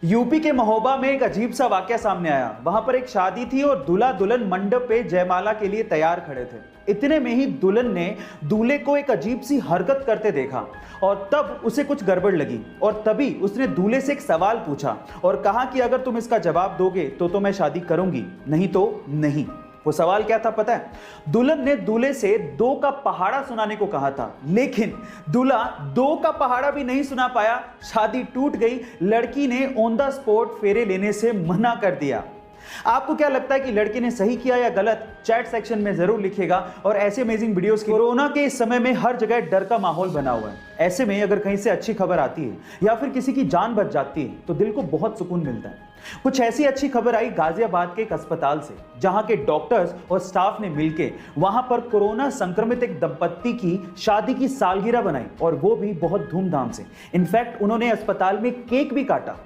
UP के महोबा में एक अजीब सा वाकया सामने आया। वहां पर एक शादी थी और दूल्हा दुल्हन मंडप पे जयमाला के लिए तैयार खड़े थे। इतने में ही दुल्हन ने दूल्हे को एक अजीब सी हरकत करते देखा और तब उसे कुछ गड़बड़ लगी और तभी उसने दूल्हे से एक सवाल पूछा और कहा कि अगर तुम इसका जवाब दोगे तो मैं शादी करूंगी, नहीं तो नहीं। वो सवाल क्या था पता है? दुल्हन ने दूल्हे से 2 का पहाड़ा सुनाने को कहा था, लेकिन दूल्हा 2 का पहाड़ा भी नहीं सुना पाया। शादी टूट गई। लड़की ने ऑन द स्पॉट फेरे लेने से मना कर दिया। आपको क्या लगता है कि लड़की ने सही किया या गलत? चैट सेक्शन में जरूर लिखिएगा। और ऐसे अमेजिंग वीडियोस की कोरोना के इस समय में हर जगह डर का माहौल बना हुआ है। ऐसे में अगर कहीं से अच्छी खबर आती है या फिर किसी की जान बच जाती है तो दिल को बहुत सुकून मिलता है। कुछ ऐसी अच्छी खबर आई गाजियाबाद के एक अस्पताल से, जहां के डॉक्टर्स और स्टाफ ने मिलकर वहां पर कोरोना संक्रमित एक दंपत्ति की शादी की सालगिरह बनाई और वो भी बहुत धूमधाम से। इनफैक्ट उन्होंने अस्पताल में केक भी काटा।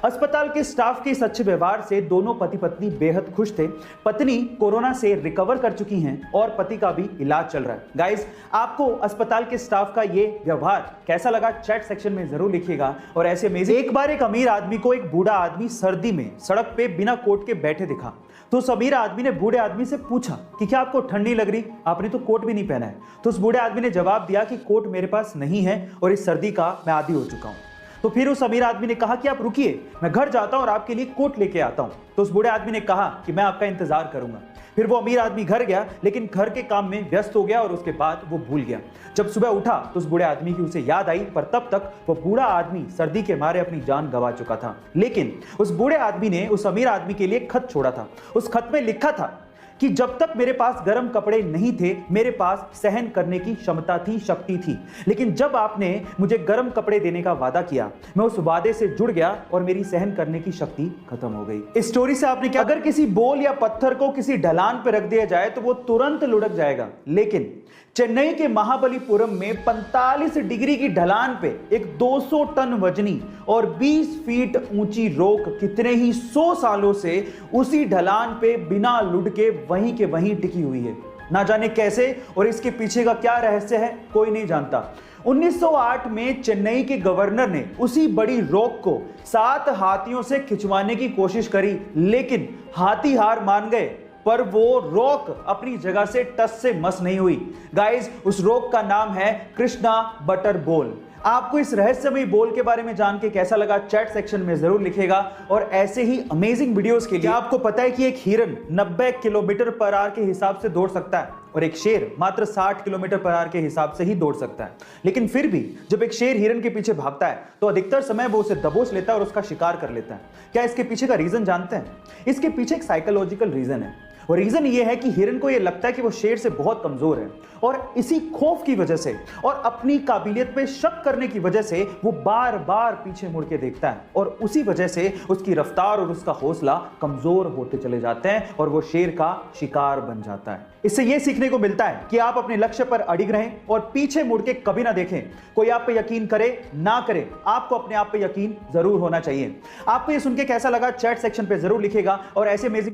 अस्पताल के स्टाफ के इस अच्छे व्यवहार से दोनों पति पत्नी बेहद खुश थे। पत्नी कोरोना से रिकवर कर चुकी हैं और पति का भी इलाज चल रहा है। गाइस, आपको अस्पताल के स्टाफ का ये व्यवहार कैसा लगा? चैट सेक्शन में जरूर लिखिएगा। और ऐसे अमेजिंग, एक बार एक अमीर आदमी को एक बूढ़ा आदमी सर्दी में सड़क पे बिना कोट के बैठे दिखा तो उस अमीर आदमी ने बूढ़े आदमी से पूछा कि क्या आपको ठंडी लग रही? आपने तो कोट भी नहीं पहना है। तो उस बूढ़े आदमी ने जवाब दिया कि कोट मेरे पास नहीं है और इस सर्दी का मैं आदी हो चुका हूं। तो फिर उस अमीर आदमी ने कहा कि आप रुकिए, मैं घर जाता हूं और आपके लिए कोट लेके आता हूं। तो उस बूढ़े आदमी ने कहा कि मैं आपका इंतजार करूंगा। फिर वो अमीर आदमी घर गया, लेकिन घर के काम में व्यस्त हो गया और उसके बाद वो भूल गया। जब सुबह उठा तो उस बूढ़े आदमी की उसे याद आई, पर तब तक वो बूढ़ा आदमी सर्दी के मारे अपनी जान गंवा चुका था। लेकिन उस बूढ़े आदमी ने उस अमीर आदमी के लिए खत छोड़ा था। उस खत में लिखा था कि जब तक मेरे पास गर्म कपड़े नहीं थे, मेरे पास सहन करने की क्षमता थी, शक्ति थी। लेकिन जब आपने मुझे गर्म कपड़े देने का वादा किया, मैं उस वादे से जुड़ गया और मेरी सहन करने की शक्ति खत्म हो गई। इस स्टोरी से आपने क्या, अगर किसी बोल या पत्थर को किसी ढलान पर रख दिया जाए तो वो तुरंत लुढ़क जाएगा, लेकिन चेन्नई के महाबलीपुरम में 45 डिग्री की ढलान पे एक 200 टन वजनी और 20 फीट ऊंची रॉक कितने ही 100 सालों से उसी ढलान पे बिना लुढ़के वहीं के वहीं टिकी हुई है। ना जाने कैसे और इसके पीछे का क्या रहस्य है, कोई नहीं जानता। 1908 में चेन्नई के गवर्नर ने उसी बड़ी रॉक को 7 हाथियों से खिंचवाने की कोशिश करी, लेकिन हाथी हार मान गए। पर वो रॉक अपनी जगह से टस से मस नहीं हुई। गाइस, उस रॉक का नाम है कृष्णा बटर बोल। आपको इस रहस्यमयी बोल के बारे में जान के कैसा लगा? चैट सेक्शन में जरूर लिखेगा। और ऐसे ही अमेजिंग वीडियोस के लिए आपको पता है कि एक हिरन 90 किलोमीटर पर आवर के हिसाब से दौड़ सकता है और एक शेर मात्र 60 किलोमीटर पर आवर के हिसाब से ही दौड़ सकता है। लेकिन फिर भी जब एक शेर हिरन के पीछे भागता है तो अधिकतर समय वो उसे दबोच लेता है और उसका शिकार कर लेता है। क्या इसके पीछे का रीजन जानते हैं? इसके पीछे एक साइकोलॉजिकल रीजन है और रीजन ये है कि हिरन को ये लगता है कि वो शेर से बहुत कमजोर है और इसी खौफ की वजह से और अपनी काबिलियत पे शक करने की वजह से वो बार बार पीछे मुड़ के देखता है और उसी वजह से उसकी रफ्तार और उसका हौसला कमजोर होते चले जाते हैं और वो शेर का शिकार बन जाता है। इससे ये सीखने को मिलता है कि आप अपने लक्ष्य पर अडिग रहें और पीछे मुड़ के कभी ना देखें। कोई आप पे यकीन करे ना करे, आपको अपने आप पे यकीन जरूर होना चाहिए। आपको ये सुन के कैसा लगा? चैट सेक्शन पे जरूर लिखेगा। और ऐसे अमेजिंग